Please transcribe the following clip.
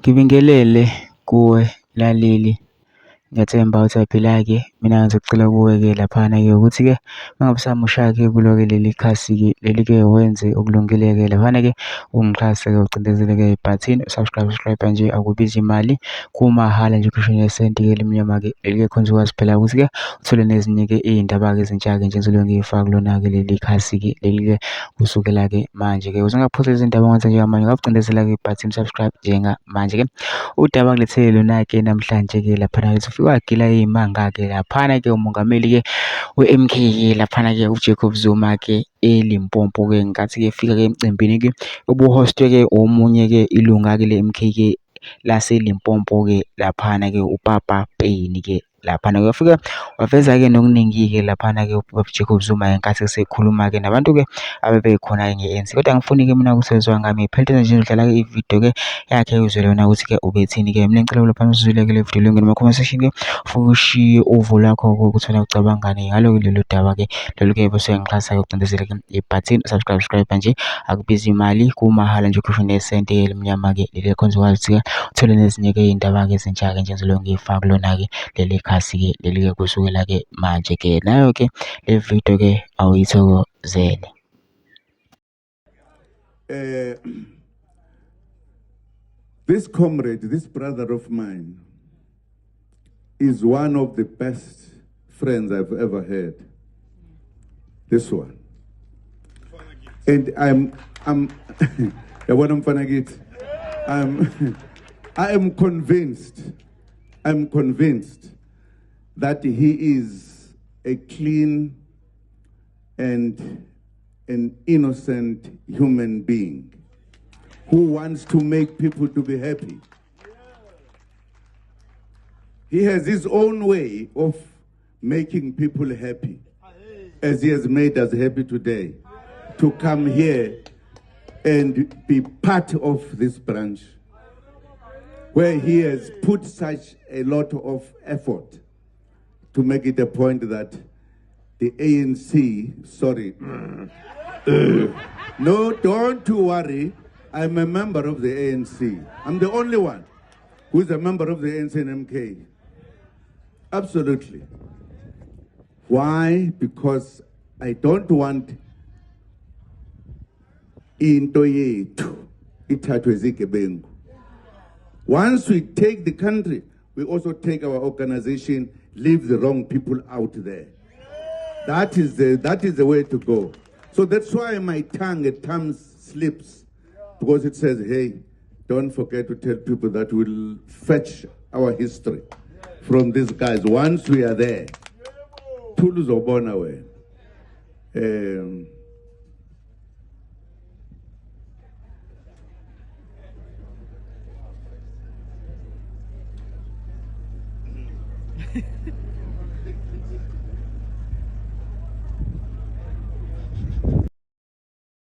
Ngibingelele kuwe laleli, ngiyathemba uthaphila-ke. Mina ngizocela kuwe-ke laphana-ke ukuthi-ke uma ngabe usamusha-ke kulo-ke leli khasi-ke leli-ke wenze okulungile-ke laphana-ke ungixhase-ke ucindezele-ke ibhathini subscribe nje akubizi imali, kumahhala nje ukhishwe nesenti-ke elimnyama-ke leli-ke khona uzokwazi phela ukuthi-ke uthole nezinye-ke iy'ndaba-ke ezintsha-ke nje engizobe ngiyifaka kulona-ke leli khasi-ke leli-ke kusukela-ke manje-ke ukuze ungaphosi izindaba ongenza njengamanje ungakucindezela-ke ibhathini subscribe njengamanje-ke. Udaba ngilethele lona-ke namhlanje-ke laphana lithi ufike wagila iy'manga-ke laphana-ke umongameli-ke we-MK-ke laphana-ke uJacob Zuma-ke eLimpopo-ke ngenkathi-ke efika-ke emcimbini-ke obuhostwe-ke omunye-ke ilunga-ke le-MK-ke laseLimpopo-ke laphana-ke uPapa Payne-ke laphana-ke wafika waveza-ke nokuningi-ke laphana-ke uJacob Zuma ngenkathi esekhuluma-ke nabantu-ke abebekhona-ke nge-ANC. Kodwa angifuni-ke mina ukuthi wezwa ngami phelele nje udlala-ke ividiyo-ke yakhe uzwele wena ukuthi-ke ubethini-ke. Mina ngicela lapha usizwile-ke le video ngene ema-comment section-ke ufike ushiye uvo lakho-ke ukuthi wena ucabangani ngalo-ke lolu daba-ke lolu-ke bese uyangixhasa-ke ucindezele-ke ibhathini subscribe nje akubizi imali, kumahhala nje ukhishwe nesenti elimnyama-ke leli khona uzokwazi ukuthi-ke uthole nezinye-ke iy'ndaba-ke ezintsha-ke nje engizobe ngiyifaka kulona-ke leli khasi-ke leli-ke kusukela-ke manje-ke nayo-ke le video-ke awuyithokozele. This comrade, this brother of mine, is one of the best friends I've ever had. This one. And I'm I am convinced that he is a clean and an innocent human being who wants to make people to be happy. He has his own way of making people happy, as he has made us happy today, to come here and be part of this branch, where he has put such a lot of effort to make it a point that the ANC, sorry, no, don't you worry, I'm a member of the ANC. I'm the only one who's a member of the ANC and MK. Absolutely. Why? Because I don't want into yethu ithathwe zigebengu. Once we take the country, we also take our organization, leave the wrong people out there. That is the way to go. So that's why my tongue at times slips, because it says, hey, don't forget to tell people that we'll fetch our history from these guys once we are there. Tulu zobona we.